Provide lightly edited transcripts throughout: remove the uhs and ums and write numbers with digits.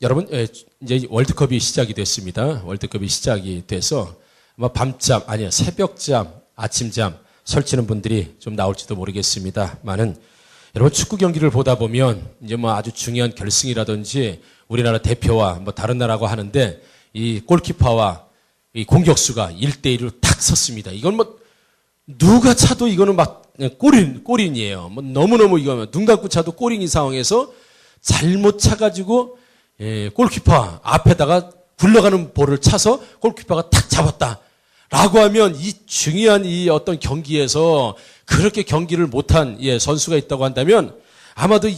여러분, 이제 월드컵이 시작이 됐습니다. 월드컵이 시작이 돼서 아마 밤잠, 아니요, 새벽잠, 아침잠 설치는 분들이 좀 나올지도 모르겠습니다만은 여러분 축구 경기를 보다 보면 이제 뭐 아주 중요한 결승이라든지 우리나라 대표와 뭐 다른 나라고 하는데 이 골키퍼와 이 공격수가 1대1로 탁 섰습니다. 이건 뭐 누가 차도 이거는 막 골인이에요. 뭐 너무너무 이거 눈 감고 차도 골인 상황에서 잘못 차가지고 골키퍼 앞에다가 굴러가는 볼을 차서 골키퍼가 탁 잡았다. 라고 하면 이 중요한 이 어떤 경기에서 그렇게 경기를 못한 선수가 있다고 한다면 아마도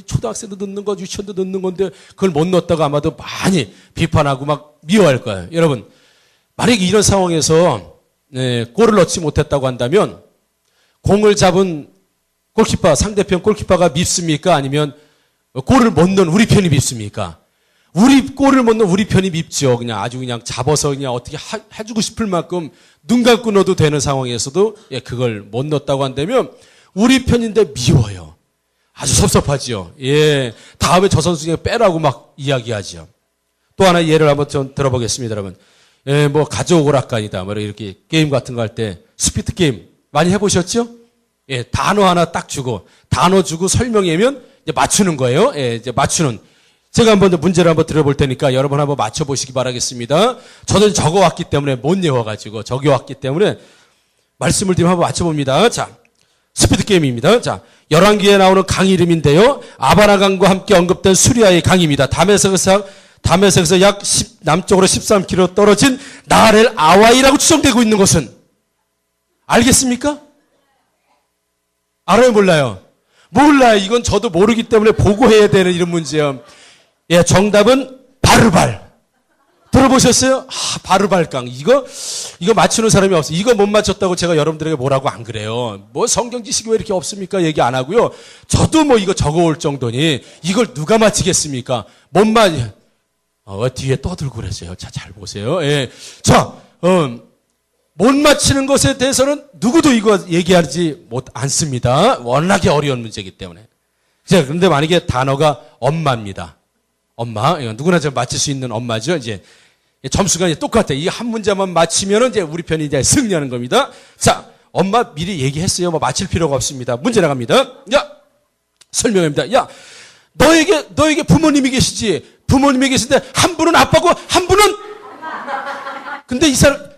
초등학생도 넣는 거, 유치원도 넣는 건데 그걸 못 넣었다고 아마도 많이 비판하고 막 미워할 거예요. 여러분, 만약에 이런 상황에서 골을 넣지 못했다고 한다면 공을 잡은 골키퍼, 상대편 골키퍼가 밉습니까? 아니면 골을 못 넣은 우리 편이 밉습니까? 골을 못 넣은 우리 편이 밉죠. 그냥 아주 그냥 잡아서 그냥 어떻게 해주고 싶을 만큼 눈 감고 넣어도 되는 상황에서도 그걸 못 넣었다고 한다면 우리 편인데 미워요. 아주 섭섭하지요. 다음에 저 선수 그냥 빼라고 막 이야기하지요. 또 하나 예를 한번 좀 들어보겠습니다, 여러분. 뭐 가져오거라까니다. 뭐 이렇게 게임 같은 거 할 때 스피드 게임 많이 해보셨죠? 단어 하나 딱 주고 단어 주고 설명하면 이제 맞추는 거예요. 이제 맞추는. 제가 한번 문제를 한번 들어볼 테니까 여러분 한번 맞춰보시기 바라겠습니다. 저는 적어왔기 때문에 못 외워가지고 적어왔기 때문에 말씀을 드리면 한번 맞춰봅니다. 자, 스피드 게임입니다. 자, 열왕기에 나오는 강 이름인데요. 아바나강과 함께 언급된 수리아의 강입니다. 담에색에서 약 남쪽으로 13km 떨어진 나렐 아와이라고 추정되고 있는 곳은 알겠습니까? 알아요, 몰라요? 몰라요. 이건 저도 모르기 때문에 보고해야 되는 이런 문제예요. 정답은 바르발. 들어보셨어요? 바르발강. 이거 맞추는 사람이 없어요. 이거 못 맞췄다고 제가 여러분들에게 뭐라고 안 그래요. 뭐 성경 지식이 왜 이렇게 없습니까? 얘기 안 하고요. 저도 뭐 이거 적어올 정도니 이걸 누가 맞히겠습니까? 뒤에 떠들고 그랬어요. 자, 잘 보세요. 못 맞히는 것에 대해서는 누구도 이거 얘기하지 않습니다. 워낙에 어려운 문제이기 때문에. 자, 그런데 만약에 단어가 엄마입니다. 엄마. 누구나 좀 맞힐 수 있는 엄마죠. 이제 점수가 이제 똑같아요. 이 한 문제만 맞히면은 이제 우리 편이 이제 승리하는 겁니다. 자, 엄마 미리 얘기했어요. 뭐 맞힐 필요가 없습니다. 문제 나갑니다. 설명합니다. 너에게 부모님이 계시지. 부모님이 계신데 한 분은 아빠고 한 분은 근데 이 사람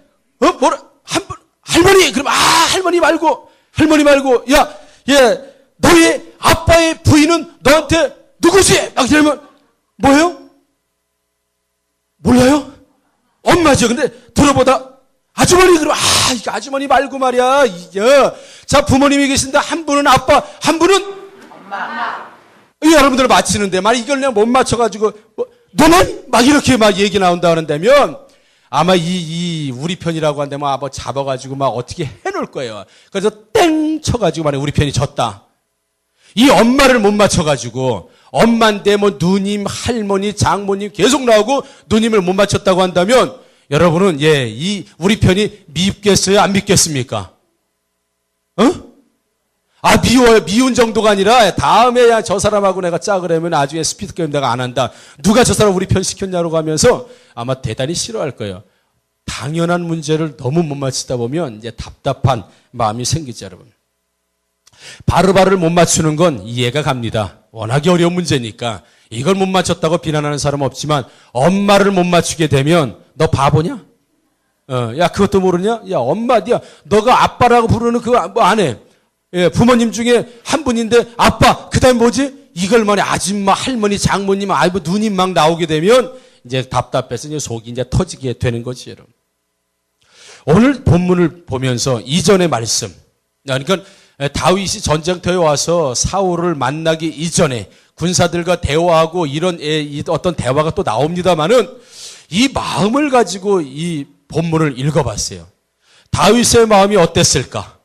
할머니. 그럼 할머니 말고 너의 아빠의 부인은 너한테 누구지? 막 이러면 뭐예요? 몰라요? 엄마죠. 근데 들어보다 아주머니. 그럼 이거 아주머니 말고 말이야. 자, 부모님이 계신데 한 분은 아빠, 한 분은 엄마. 여러분들 맞히는데 만약 이걸 그냥 못 맞춰가지고 너는 막 이렇게 막 얘기 나온다 하는다면 아마 우리 편이라고 한다면 뭐 잡아가지고 막 어떻게 해놓을 거예요. 그래서 땡 쳐가지고 만약 우리 편이 졌다. 이 엄마를 못 맞춰가지고 엄마인데 뭐 누님, 할머니, 장모님 계속 나오고 누님을 못 맞췄다고 한다면 여러분은 우리 편이 밉겠어요? 안 밉겠습니까? 미워요. 미운 정도가 아니라 다음에 저 사람하고 내가 짝을 하면 나중에 스피드 게임 내가 안 한다. 누가 저 사람 우리 편 시켰냐고 하면서 아마 대단히 싫어할 거예요. 당연한 문제를 너무 못 맞추다 보면 이제 답답한 마음이 생기죠, 여러분. 바르바를 못 맞추는 건 이해가 갑니다. 워낙에 어려운 문제니까. 이걸 못 맞췄다고 비난하는 사람은 없지만 엄마를 못 맞추게 되면 너 바보냐? 그것도 모르냐? 엄마, 너가 아빠라고 부르는 그거 뭐 안 해. 부모님 중에 한 분인데 아빠, 그 다음에 뭐지? 이걸 말해 아줌마, 할머니, 장모님, 누님 막 나오게 되면 이제 답답해서 이제 속이 이제 터지게 되는 거지, 여러분. 오늘 본문을 보면서 이전의 말씀. 그러니까 다윗이 전쟁터에 와서 사울을 만나기 이전에 군사들과 대화하고 이런 어떤 대화가 또 나옵니다만은 이 마음을 가지고 이 본문을 읽어봤어요. 다윗의 마음이 어땠을까?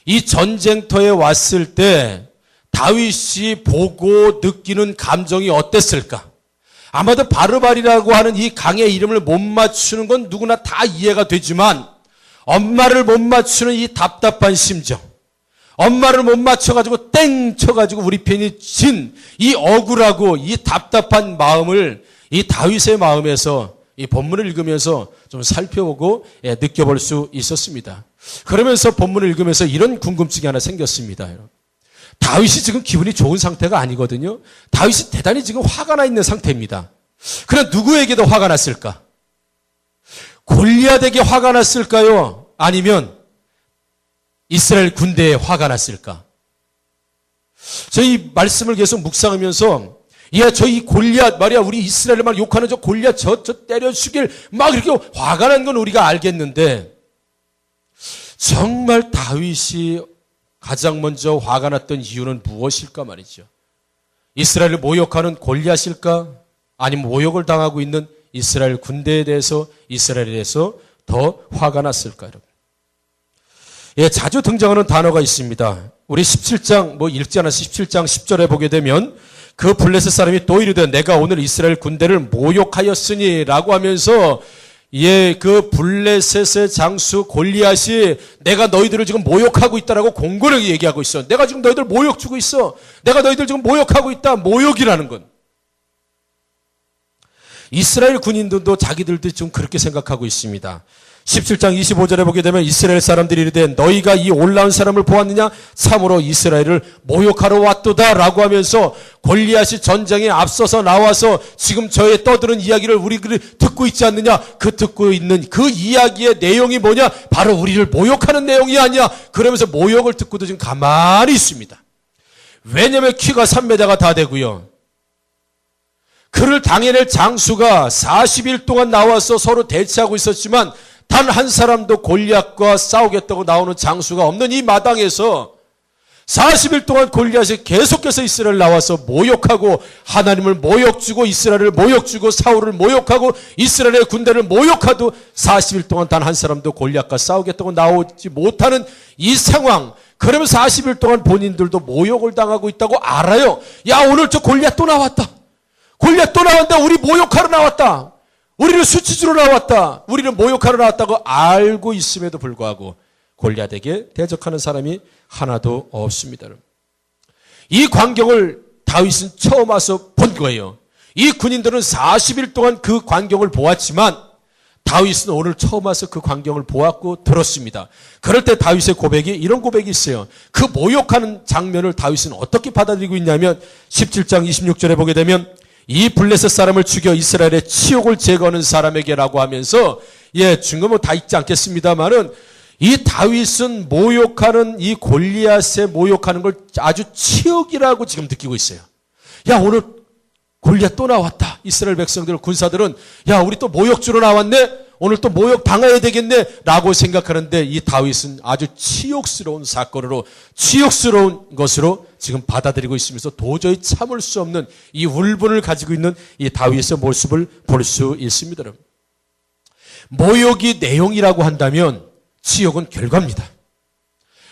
이 전쟁터에 왔을 때 다윗이 보고 느끼는 감정이 어땠을까? 아마도 바르발이라고 하는 이 강의 이름을 못 맞추는 건 누구나 다 이해가 되지만 엄마를 못 맞추는 이 답답한 심정, 엄마를 못 맞춰가지고 땡 쳐가지고 우리 편이 진 이 억울하고 이 답답한 마음을 이 다윗의 마음에서 이 본문을 읽으면서 좀 살펴보고 느껴볼 수 있었습니다. 그러면서 본문을 읽으면서 이런 궁금증이 하나 생겼습니다. 다윗이 지금 기분이 좋은 상태가 아니거든요. 다윗이 대단히 지금 화가 나 있는 상태입니다. 그럼 누구에게도 화가 났을까? 골리앗에게 화가 났을까요? 아니면 이스라엘 군대에 화가 났을까? 저희 말씀을 계속 묵상하면서 저희 골리앗 말이야, 우리 이스라엘을 막 욕하는 저 골리앗 저 때려 죽일 막 이렇게 화가 난 건 우리가 알겠는데 정말 다윗이 가장 먼저 화가 났던 이유는 무엇일까 말이죠. 이스라엘을 모욕하는 골리앗일까? 아니면 모욕을 당하고 있는 이스라엘 군대에 대해서 이스라엘에 대해서 더 화가 났을까? 여러분. 자주 등장하는 단어가 있습니다. 우리 17장 읽지 않아서 17장 10절에 보게 되면 그 블레셋 사람이 또 이르되 내가 오늘 이스라엘 군대를 모욕하였으니 라고 하면서 그 블레셋의 장수 골리앗이 내가 너희들을 지금 모욕하고 있다라고 공고하게 얘기하고 있어. 내가 지금 너희들 모욕 주고 있어. 내가 너희들 지금 모욕하고 있다. 모욕이라는 건. 이스라엘 군인들도 자기들도 좀 그렇게 생각하고 있습니다. 17장 25절에 보게 되면 이스라엘 사람들이 이르되 너희가 이 올라온 사람을 보았느냐? 참으로 이스라엘을 모욕하러 왔도다 라고 하면서 골리앗이 전장에 앞서서 나와서 지금 저의 떠드는 이야기를 우리들이 듣고 있지 않느냐? 그 듣고 있는 그 이야기의 내용이 뭐냐? 바로 우리를 모욕하는 내용이 아니야. 그러면서 모욕을 듣고도 지금 가만히 있습니다. 왜냐하면 키가 3m가 다 되고요. 그를 당해낼 장수가 40일 동안 나와서 서로 대치하고 있었지만 단 한 사람도 골리앗과 싸우겠다고 나오는 장수가 없는 이 마당에서 40일 동안 골리앗이 계속해서 이스라엘 나와서 모욕하고 하나님을 모욕주고 이스라엘을 모욕주고 사울을 모욕하고 이스라엘의 군대를 모욕하도 40일 동안 단 한 사람도 골리앗과 싸우겠다고 나오지 못하는 이 상황. 그러면 40일 동안 본인들도 모욕을 당하고 있다고 알아요. 야, 오늘 저 골리앗 또 나왔다. 골리앗 또 나왔다. 우리 모욕하러 나왔다. 우리를 수치주로 나왔다. 우리를 모욕하러 나왔다고 알고 있음에도 불구하고 골리앗에게 대적하는 사람이 하나도 없습니다. 이 광경을 다윗은 처음 와서 본 거예요. 이 군인들은 40일 동안 그 광경을 보았지만 다윗은 오늘 처음 와서 그 광경을 보았고 들었습니다. 그럴 때 다윗의 고백이 이런 고백이 있어요. 그 모욕하는 장면을 다윗은 어떻게 받아들이고 있냐면 17장 26절에 보게 되면 이 블레셋 사람을 죽여 이스라엘의 치욕을 제거하는 사람에게라고 하면서 중금은 다 읽지 않겠습니다만은 이 다윗은 모욕하는 이 골리앗의 모욕하는 걸 아주 치욕이라고 지금 느끼고 있어요. 야, 오늘 골리앗 또 나왔다. 이스라엘 백성들 군사들은 야, 우리 또 모욕주로 나왔네. 오늘 또 모욕 당해야 되겠네 라고 생각하는데 이 다윗은 아주 치욕스러운 사건으로 치욕스러운 것으로 지금 받아들이고 있으면서 도저히 참을 수 없는 이 울분을 가지고 있는 이 다윗의 모습을 볼 수 있습니다. 모욕이 내용이라고 한다면 치욕은 결과입니다.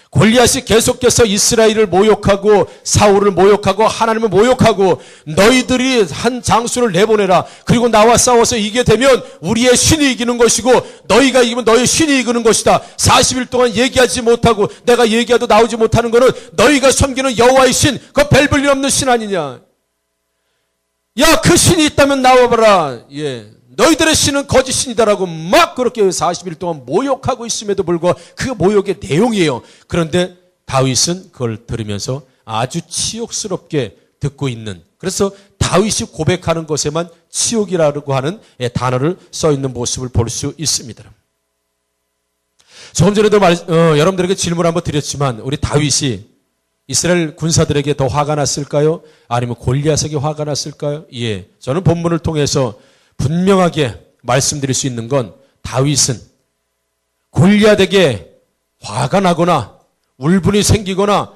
골리앗이 계속해서 이스라엘을 모욕하고 사울을 모욕하고 하나님을 모욕하고 너희들이 한 장수를 내보내라. 그리고 나와 싸워서 이기게 되면 우리의 신이 이기는 것이고 너희가 이기면 너희 신이 이기는 것이다. 40일 동안 얘기하지 못하고 내가 얘기해도 나오지 못하는 것은 너희가 섬기는 여호와의 신, 그 벨불리 없는 신 아니냐. 야, 그 신이 있다면 나와봐라. 너희들의 신은 거짓 신이다라고 막 그렇게 40일 동안 모욕하고 있음에도 불구하고 그 모욕의 내용이에요. 그런데 다윗은 그걸 들으면서 아주 치욕스럽게 듣고 있는, 그래서 다윗이 고백하는 것에만 치욕이라고 하는 단어를 써 있는 모습을 볼 수 있습니다. 조금 전에도 여러분들에게 질문 한번 드렸지만 우리 다윗이 이스라엘 군사들에게 더 화가 났을까요? 아니면 골리앗에게 화가 났을까요? 저는 본문을 통해서 분명하게 말씀드릴 수 있는 건 다윗은 골리앗에게 화가 나거나 울분이 생기거나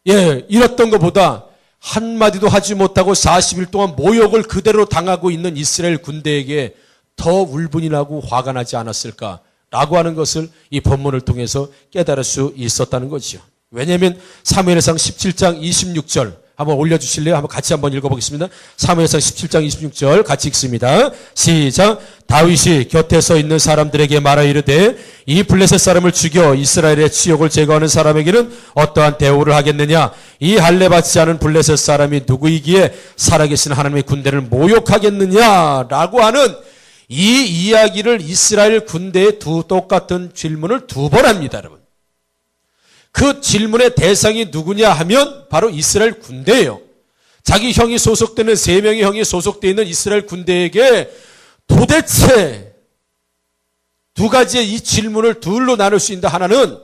이랬던 것보다 한마디도 하지 못하고 40일 동안 모욕을 그대로 당하고 있는 이스라엘 군대에게 더 울분이 나고 화가 나지 않았을까라고 하는 것을 이 본문을 통해서 깨달을 수 있었다는 거죠. 왜냐하면 사무엘상 17장 26절 한번 올려주실래요? 한번 같이 한번 읽어보겠습니다. 사무엘상 17장 26절 같이 읽습니다. 시작. 다윗이 곁에 서 있는 사람들에게 말하 이르되 이 블레셋 사람을 죽여 이스라엘의 치욕을 제거하는 사람에게는 어떠한 대우를 하겠느냐? 이 할례 받지 않은 블레셋 사람이 누구이기에 살아계신 하나님의 군대를 모욕하겠느냐? 라고 하는 이 이야기를 이스라엘 군대에 똑같은 질문을 2번 합니다, 여러분. 그 질문의 대상이 누구냐 하면 바로 이스라엘 군대예요. 자기 형이 소속되는 3명의 형이 소속되어 있는 이스라엘 군대에게 도대체 2가지의 이 질문을 둘로 나눌 수 있는데, 하나는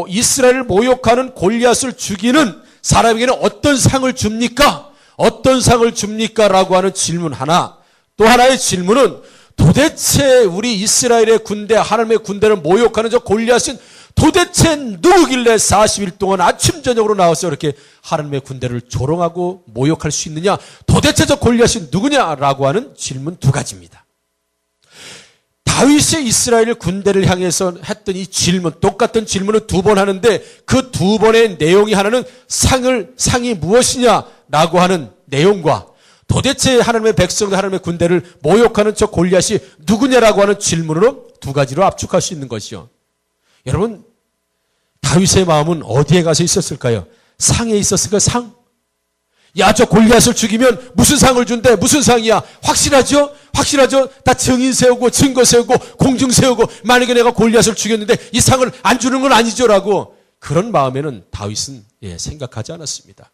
이스라엘을 모욕하는 골리앗을 죽이는 사람에게는 어떤 상을 줍니까? 어떤 상을 줍니까? 라고 하는 질문 하나. 또 하나의 질문은 도대체 우리 이스라엘의 군대, 하나님의 군대를 모욕하는 저 골리앗은 도대체 누구길래 40일 동안 아침 저녁으로 나와서 이렇게 하나님의 군대를 조롱하고 모욕할 수 있느냐? 도대체 저 골리앗이 누구냐라고 하는 질문 2가지입니다. 다윗이 이스라엘 군대를 향해서 했던 이 질문, 똑같은 질문을 2번 하는데 그 2번의 내용이 하나는 상이 무엇이냐라고 하는 내용과 도대체 하나님의 백성들, 하나님의 군대를 모욕하는 저 골리앗이 누구냐라고 하는 질문으로 2가지로 압축할 수 있는 것이요. 여러분, 다윗의 마음은 어디에 가서 있었을까요? 상에 있었을까요? 상? 야, 저 골리앗을 죽이면 무슨 상을 준대? 무슨 상이야? 확실하죠? 확실하죠? 다 증인 세우고 증거 세우고 공증 세우고 만약에 내가 골리앗을 죽였는데 이 상을 안 주는 건 아니죠? 라고 그런 마음에는 다윗은 생각하지 않았습니다.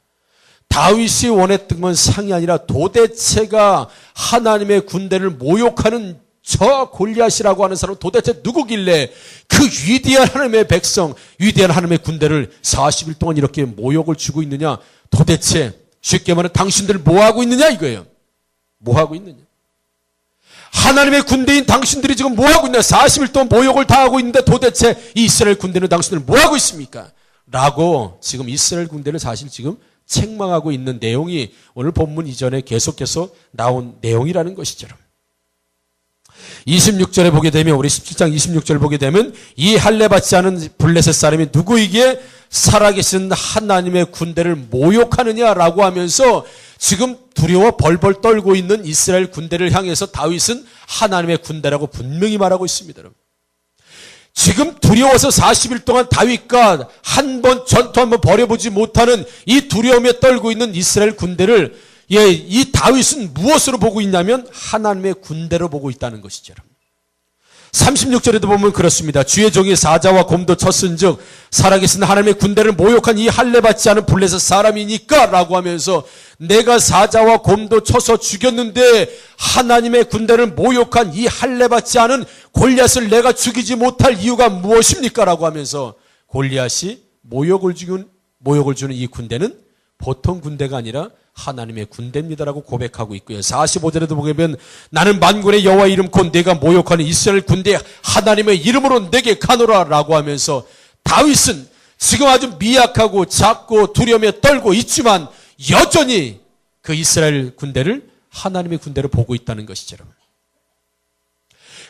다윗이 원했던 건 상이 아니라 도대체가 하나님의 군대를 모욕하는 저 골리앗이라고 하는 사람은 도대체 누구길래 그 위대한 하나님의 백성, 위대한 하나님의 군대를 40일 동안 이렇게 모욕을 주고 있느냐? 도대체 쉽게 말하면 당신들 뭐하고 있느냐 이거예요. 뭐하고 있느냐? 하나님의 군대인 당신들이 지금 뭐하고 있냐? 40일 동안 모욕을 당하고 있는데 도대체 이 이스라엘 군대는 당신들 뭐하고 있습니까? 라고 지금 이스라엘 군대를 사실 지금 책망하고 있는 내용이 오늘 본문 이전에 계속해서 나온 내용이라는 것이죠. 26절에 보게 되면, 우리 17장 26절을 보게 되면 이 할례 받지 않은 블레셋 사람이 누구이기에 살아계신 하나님의 군대를 모욕하느냐라고 하면서 지금 두려워 벌벌 떨고 있는 이스라엘 군대를 향해서 다윗은 하나님의 군대라고 분명히 말하고 있습니다. 지금 두려워서 40일 동안 다윗과 한 번 전투 한번 벌여보지 못하는 이 두려움에 떨고 있는 이스라엘 군대를 이 다윗은 무엇으로 보고 있냐면 하나님의 군대로 보고 있다는 것이죠. 36절에도 보면 그렇습니다. 주의 종이 사자와 곰도 쳤은즉 살아계신 하나님의 군대를 모욕한 이 할례 받지 않은 블레셋 사람이니까 라고 하면서 내가 사자와 곰도 쳐서 죽였는데 하나님의 군대를 모욕한 이 할례 받지 않은 골리앗을 내가 죽이지 못할 이유가 무엇입니까? 라고 하면서 골리앗이 모욕을 주는 이 군대는 보통 군대가 아니라 하나님의 군대입니다라고 고백하고 있고요. 45절에도 보면 나는 만군의 여호와 이름 곧 내가 모욕하는 이스라엘 군대 하나님의 이름으로 내게 가노라 라고 하면서 다윗은 지금 아주 미약하고 작고 두려움에 떨고 있지만 여전히 그 이스라엘 군대를 하나님의 군대로 보고 있다는 것이죠.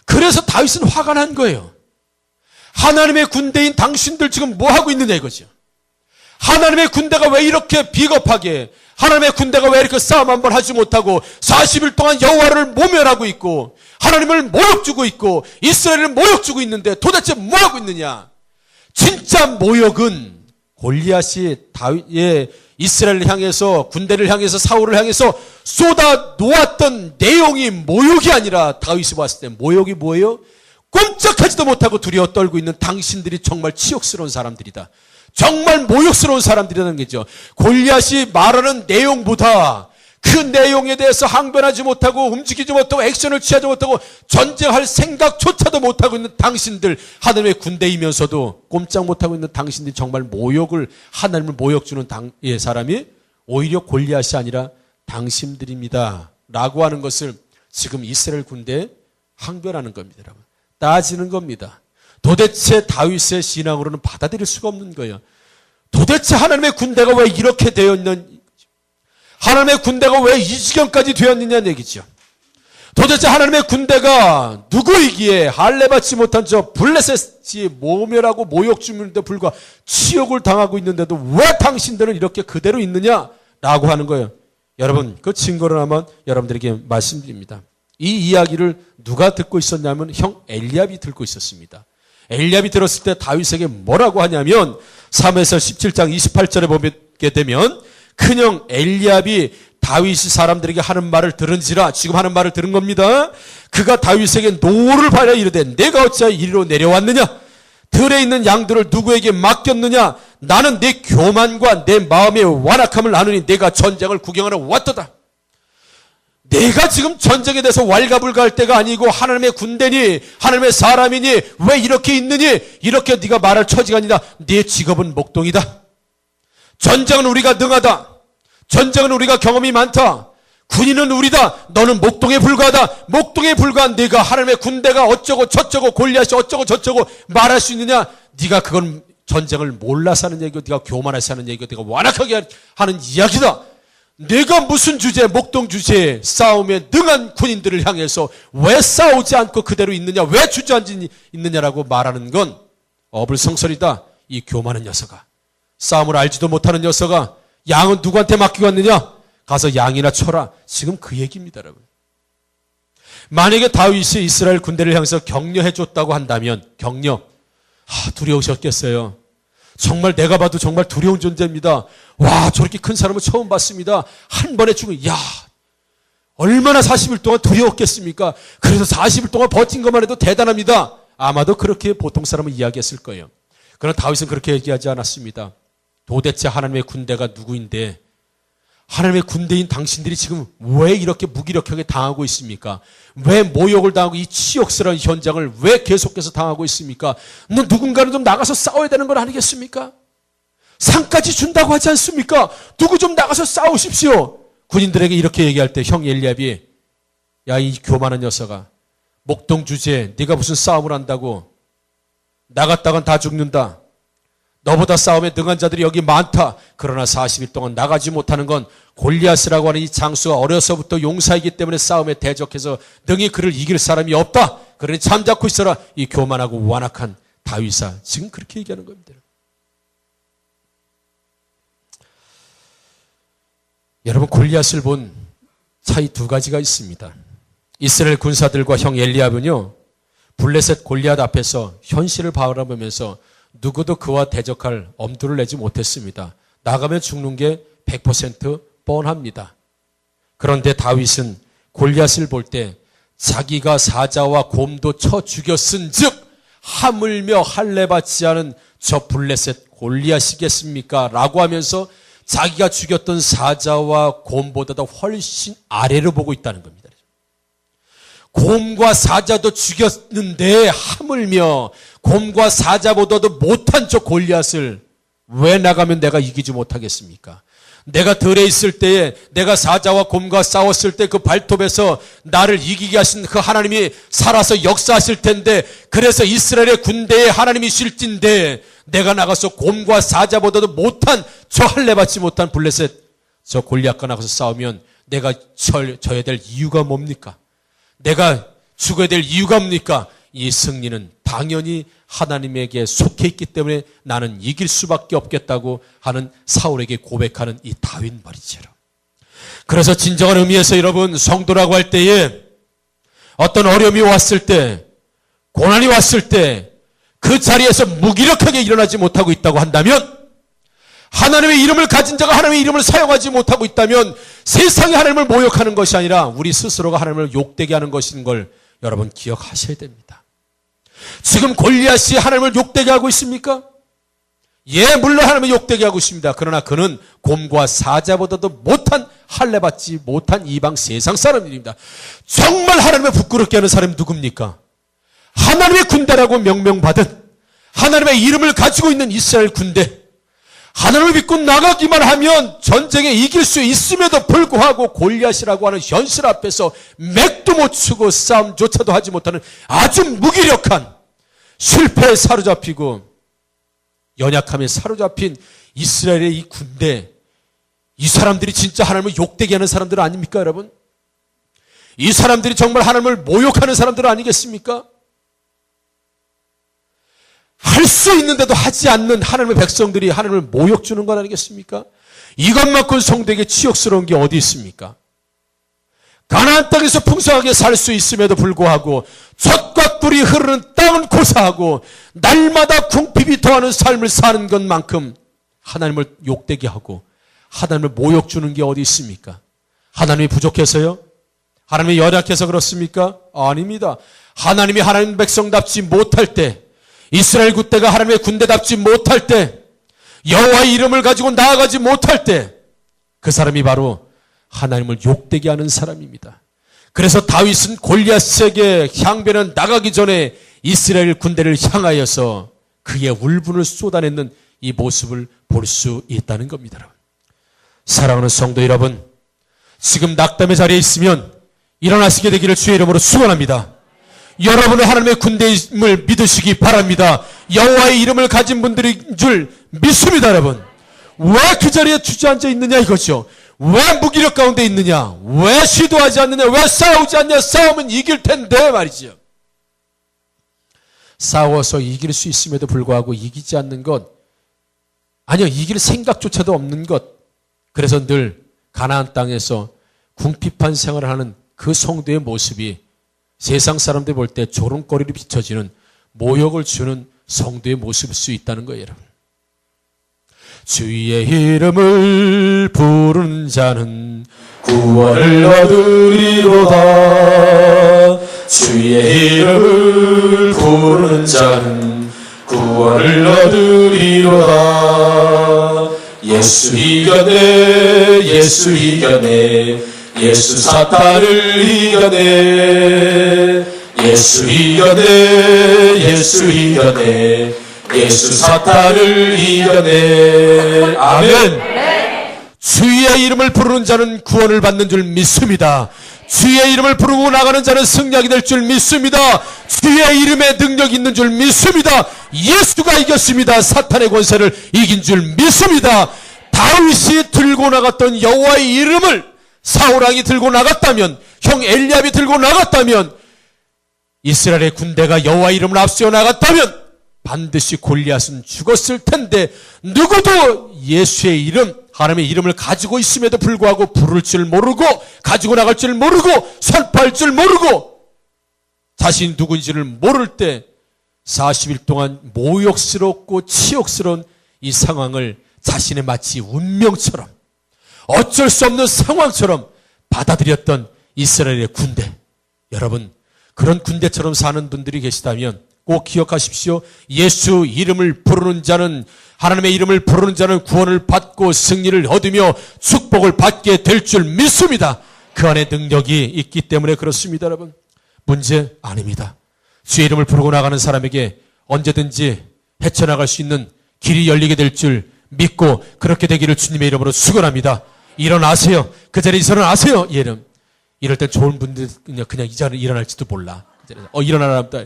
그래서 다윗은 화가 난 거예요. 하나님의 군대인 당신들 지금 뭐 하고 있느냐 이거죠. 하나님의 군대가 왜 이렇게 비겁하게, 하나님의 군대가 왜 이렇게 싸움 한번 하지 못하고 40일 동안 여호와를 모멸하고 있고 하나님을 모욕주고 있고 이스라엘을 모욕주고 있는데 도대체 뭐하고 있느냐. 진짜 모욕은 골리앗이 이스라엘을 향해서, 군대를 향해서, 사울을 향해서 쏟아 놓았던 내용이 모욕이 아니라 다윗이 봤을 때 모욕이 뭐예요? 꼼짝하지도 못하고 두려워 떨고 있는 당신들이 정말 치욕스러운 사람들이다. 정말 모욕스러운 사람들이라는 거죠. 골리앗이 말하는 내용보다 그 내용에 대해서 항변하지 못하고 움직이지 못하고 액션을 취하지 못하고 전쟁할 생각조차도 못하고 있는 당신들, 하나님의 군대이면서도 꼼짝 못하고 있는 당신들이 정말 모욕을, 하나님을 모욕주는 사람이 오히려 골리앗이 아니라 당신들입니다 라고 하는 것을 지금 이스라엘 군대에 항변하는 겁니다. 여러분. 따지는 겁니다. 도대체 다윗의 신앙으로는 받아들일 수가 없는 거예요. 도대체 하나님의 군대가 왜 이렇게 되었느냐, 하나님의 군대가 왜 이 지경까지 되었느냐는 얘기죠. 도대체 하나님의 군대가 누구이기에 할례받지 못한 저 블레셋이 모멸하고 모욕 주는데 불과 치욕을 당하고 있는데도 왜 당신들은 이렇게 그대로 있느냐라고 하는 거예요. 여러분, 그 증거를 한번 여러분들에게 말씀드립니다. 이 이야기를 누가 듣고 있었냐면 형 엘리압이 듣고 있었습니다. 엘리압이 들었을 때 다윗에게 뭐라고 하냐면 사무엘상 17장 28절에 보게 되면 큰형 엘리압이 다윗이 사람들에게 하는 말을 들은지라, 지금 하는 말을 들은 겁니다. 그가 다윗에게 노를 발하여 이르되 내가 어찌하여 이리로 내려왔느냐? 들에 있는 양들을 누구에게 맡겼느냐? 나는 내 교만과 내 마음의 완악함을 아느니 내가 전쟁을 구경하러 왔도다. 내가 지금 전쟁에 대해서 왈가불가할 때가 아니고 하나님의 군대니 하나님의 사람이니 왜 이렇게 있느니 이렇게 네가 말할 처지가 아니다. 네 직업은 목동이다. 전쟁은 우리가 능하다. 전쟁은 우리가 경험이 많다. 군인은 우리다. 너는 목동에 불과하다. 목동에 불과한 네가 하나님의 군대가 어쩌고 저쩌고 골리앗이 어쩌고 저쩌고 말할 수 있느냐. 네가 그건 전쟁을 몰라서 하는 얘기고 네가 교만해서 하는 얘기고 네가 완악하게 하는 이야기다. 내가 무슨 주제, 목동 주제에 싸움에 능한 군인들을 향해서 왜 싸우지 않고 그대로 있느냐, 왜 주저앉아 있느냐라고 말하는 건 어불성설이다. 이 교만한 녀석아, 싸움을 알지도 못하는 녀석아, 양은 누구한테 맡기고 왔느냐? 가서 양이나 쳐라. 지금 그 얘기입니다, 여러분. 만약에 다윗이 이스라엘 군대를 향해서 격려해 줬다고 한다면, 격려, 두려우셨겠어요. 정말 내가 봐도 정말 두려운 존재입니다. 와, 저렇게 큰 사람을 처음 봤습니다. 한 번에 죽으면, 야, 얼마나 40일 동안 두려웠겠습니까? 그래서 40일 동안 버틴 것만 해도 대단합니다. 아마도 그렇게 보통 사람은 이야기했을 거예요. 그러나 다윗은 그렇게 얘기하지 않았습니다. 도대체 하나님의 군대가 누구인데 하나님의 군대인 당신들이 지금 왜 이렇게 무기력하게 당하고 있습니까? 왜 모욕을 당하고 이 치욕스러운 현장을 왜 계속해서 당하고 있습니까? 누군가는 좀 나가서 싸워야 되는 건 아니겠습니까? 상까지 준다고 하지 않습니까? 누구 좀 나가서 싸우십시오. 군인들에게 이렇게 얘기할 때 형 엘리압이, 야, 이 교만한 녀석아, 목동 주제에 네가 무슨 싸움을 한다고? 나갔다간 다 죽는다. 너보다 싸움에 능한 자들이 여기 많다. 그러나 40일 동안 나가지 못하는 건 골리앗이라고 하는 이 장수가 어려서부터 용사이기 때문에 싸움에 대적해서 능히 그를 이길 사람이 없다. 그러니 잠자코 있어라. 이 교만하고 완악한 다윗아. 지금 그렇게 얘기하는 겁니다. 여러분, 골리앗을 본 차이 두 가지가 있습니다. 이스라엘 군사들과 형 엘리압은요, 블레셋 골리앗 앞에서 현실을 바라보면서 누구도 그와 대적할 엄두를 내지 못했습니다. 나가면 죽는 게 100% 뻔합니다. 그런데 다윗은 골리앗을 볼 때 자기가 사자와 곰도 쳐 죽였은 즉 하물며 할례받지 않은 저 블레셋 골리앗이겠습니까? 라고 하면서 자기가 죽였던 사자와 곰보다도 훨씬 아래로 보고 있다는 겁니다. 곰과 사자도 죽였는데 하물며 곰과 사자보다도 못한 저 골리앗을 왜 나가면 내가 이기지 못하겠습니까? 내가 들에 있을 때에 내가 사자와 곰과 싸웠을 때 그 발톱에서 나를 이기게 하신 그 하나님이 살아서 역사하실 텐데, 그래서 이스라엘의 군대에 하나님이실진데 내가 나가서 곰과 사자보다도 못한 저 할례받지 못한 블레셋 저 골리앗과 나가서 싸우면 내가 져야 될 이유가 뭡니까? 내가 죽어야 될 이유가 뭡니까? 이 승리는 당연히 하나님에게 속해 있기 때문에 나는 이길 수밖에 없겠다고 하는 사울에게 고백하는 이 다윗 말이죠. 그래서 진정한 의미에서 여러분, 성도라고 할 때에 어떤 어려움이 왔을 때, 고난이 왔을 때 그 자리에서 무기력하게 일어나지 못하고 있다고 한다면, 하나님의 이름을 가진 자가 하나님의 이름을 사용하지 못하고 있다면 세상이 하나님을 모욕하는 것이 아니라 우리 스스로가 하나님을 욕되게 하는 것인 걸 여러분 기억하셔야 됩니다. 지금 골리앗이 하나님을 욕되게 하고 있습니까? 예, 물론 하나님을 욕되게 하고 있습니다. 그러나 그는 곰과 사자보다도 못한, 할례받지 못한 이방 세상 사람입니다. 정말 하나님을 부끄럽게 하는 사람이 누굽니까? 하나님의 군대라고 명명받은, 하나님의 이름을 가지고 있는 이스라엘 군대, 하나님을 믿고 나가기만 하면 전쟁에 이길 수 있음에도 불구하고 골리앗이라고 하는 현실 앞에서 맥도 못 추고 싸움조차도 하지 못하는 아주 무기력한, 실패에 사로잡히고 연약함에 사로잡힌 이스라엘의 이 군대, 이 사람들이 진짜 하나님을 욕되게 하는 사람들 아닙니까, 여러분? 이 사람들이 정말 하나님을 모욕하는 사람들 아니겠습니까? 할 수 있는데도 하지 않는 하나님의 백성들이 하나님을 모욕 주는 것 아니겠습니까? 이것만큼 성도에게 치욕스러운 게 어디 있습니까? 가나안 땅에서 풍성하게 살 수 있음에도 불구하고 젖과 꿀이 흐르는 땅은 고사하고 날마다 궁핍이 더하는 삶을 사는 것만큼 하나님을 욕되게 하고 하나님을 모욕 주는 게 어디 있습니까? 하나님이 부족해서요? 하나님이 연약해서 그렇습니까? 아닙니다. 하나님이 하나님 백성답지 못할 때, 이스라엘 군대가 하나님의 군대답지 못할 때, 여호와의 이름을 가지고 나아가지 못할 때, 그 사람이 바로 하나님을 욕되게 하는 사람입니다. 그래서 다윗은 골리앗에게 향변에 나가기 전에 이스라엘 군대를 향하여서 그의 울분을 쏟아내는 이 모습을 볼 수 있다는 겁니다. 여러분. 사랑하는 성도 여러분, 지금 낙담의 자리에 있으면 일어나시게 되기를 주의 이름으로 축원합니다. 여러분은 하나님의 군대임을 믿으시기 바랍니다. 여호와의 이름을 가진 분들인 줄 믿습니다. 여러분, 왜 그 자리에 주저앉아 있느냐 이거죠. 왜 무기력 가운데 있느냐, 왜 시도하지 않느냐, 왜 싸우지 않냐. 싸우면 이길 텐데 말이죠. 싸워서 이길 수 있음에도 불구하고 이기지 않는 것, 아니요, 이길 생각조차도 없는 것. 그래서 늘 가나안 땅에서 궁핍한 생활을 하는 그 성도의 모습이 세상 사람들 볼 때 조롱거리로 비춰지는, 모욕을 주는 성도의 모습일 수 있다는 거예요. 여러분. 주의 이름을 부르는 자는 구원을 얻으리로다. 주의 이름을 부르는 자는 구원을 얻으리로다. 예수 이겨내, 예수 이겨내, 예수 사탄을 이겨내, 예수 이겨내, 예수 이겨내, 예수 사탄을 이겨내. 아멘. 주의 이름을 부르는 자는 구원을 받는 줄 믿습니다. 주의 이름을 부르고 나가는 자는 승리하게 될 줄 믿습니다. 주의 이름에 능력이 있는 줄 믿습니다. 예수가 이겼습니다. 사탄의 권세를 이긴 줄 믿습니다. 다윗이 들고 나갔던 여호와의 이름을 사울왕이 들고 나갔다면, 형 엘리압이 들고 나갔다면, 이스라엘의 군대가 여호와의 이름을 앞세워 나갔다면 반드시 골리앗은 죽었을 텐데, 누구도 예수의 이름, 하나님의 이름을 가지고 있음에도 불구하고 부를 줄 모르고, 가지고 나갈 줄 모르고, 선포할 줄 모르고, 자신이 누군지를 모를 때 40일 동안 모욕스럽고 치욕스러운 이 상황을 자신의 마치 운명처럼, 어쩔 수 없는 상황처럼 받아들였던 이스라엘의 군대. 여러분, 그런 군대처럼 사는 분들이 계시다면 꼭 기억하십시오. 예수 이름을 부르는 자는, 하나님의 이름을 부르는 자는 구원을 받고 승리를 얻으며 축복을 받게 될 줄 믿습니다. 그 안에 능력이 있기 때문에 그렇습니다. 여러분, 문제 아닙니다. 주의 이름을 부르고 나가는 사람에게 언제든지 헤쳐나갈 수 있는 길이 열리게 될 줄 믿고 그렇게 되기를 주님의 이름으로 축원합니다. 일어나세요. 그 자리에서 일어나세요. 이름. 이럴 땐 좋은 분들 그냥 이 자리에 일어날지도 몰라. 일어나랍니다.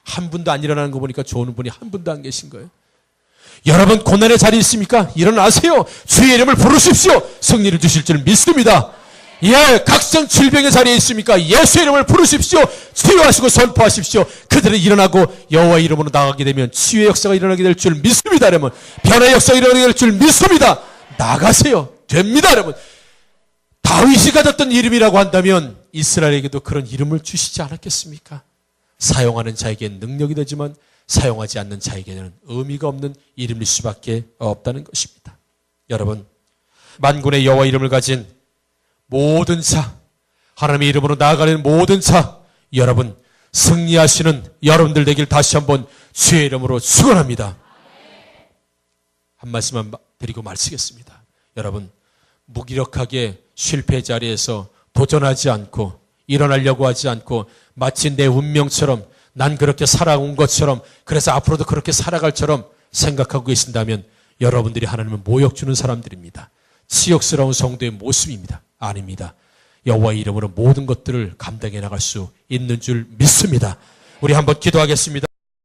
한 분도 안 일어나는 거 보니까 좋은 분이 한 분도 안 계신 거예요. 여러분, 고난의 자리에 있습니까? 일어나세요. 주의 이름을 부르십시오. 승리를 주실 줄 믿습니다. 예, 각성 질병의 자리에 있습니까? 예수의 이름을 부르십시오. 치유하시고 선포하십시오. 그들은 일어나고 여호와의 이름으로 나가게 되면 치유의 역사가 일어나게 될 줄 믿습니다. 여러분, 변화의 역사가 일어나게 될 줄 믿습니다. 나가세요. 됩니다. 여러분, 다윗이 가졌던 이름이라고 한다면 이스라엘에게도 그런 이름을 주시지 않았겠습니까? 사용하는 자에게는 능력이 되지만 사용하지 않는 자에게는 의미가 없는 이름일 수밖에 없다는 것입니다. 여러분, 만군의 여호와 이름을 가진 모든 자, 하나님의 이름으로 나아가는 모든 자, 여러분 승리하시는 여러분들 되길 다시 한번 주의 이름으로 축원합니다. 한 말씀만 드리고 마치겠습니다. 여러분, 무기력하게 실패 자리에서 도전하지 않고 일어나려고 하지 않고 마치 내 운명처럼, 난 그렇게 살아온 것처럼, 그래서 앞으로도 그렇게 살아갈처럼 생각하고 계신다면 여러분들이 하나님을 모욕 주는 사람들입니다. 치욕스러운 성도의 모습입니다. 아닙니다. 여호와의 이름으로 모든 것들을 감당해 나갈 수 있는 줄 믿습니다. 우리 한번 기도하겠습니다.